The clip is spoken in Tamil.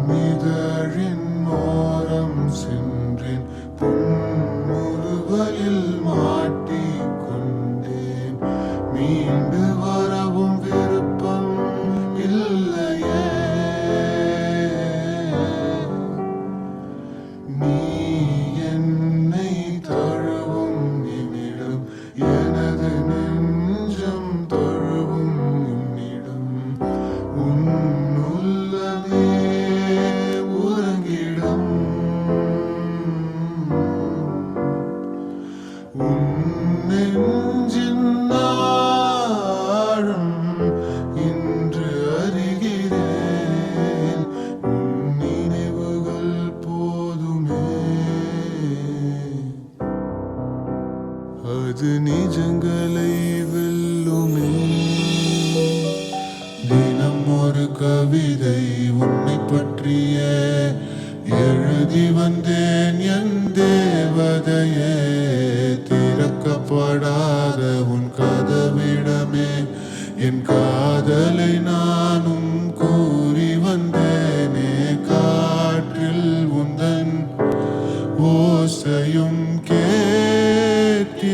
உன்னிதழின் ஓரம் சென்றேன், பொன்முறுவலில் மாட்டிக்கொண்டேன். மீண்டு வரவும் விருப்பம் இல்லையே. நீ என்னை தழுவும் நிமிடம், எனது நெஞ்சம் தழுவும் உன்னிடம். உன்னுள்ளமே உறங்கிடும். உன் நெஞ்சின் ஆழம் இன்று அறிகிறேன். உன் நினைவுகள் போதுமே. அது நிஜங்களை வெல்லுமே. தினம் ஒரு கவிதை உன்னை பற்றிய எழுதி வந்தேன் என் தேவதையே. திறக்கப்படாத உன் கதவிடமே என் காதலை நானும் கூறி வந்தேனே. காற்றில் உந்தன் ஓசையும் கேட்கின்றதே.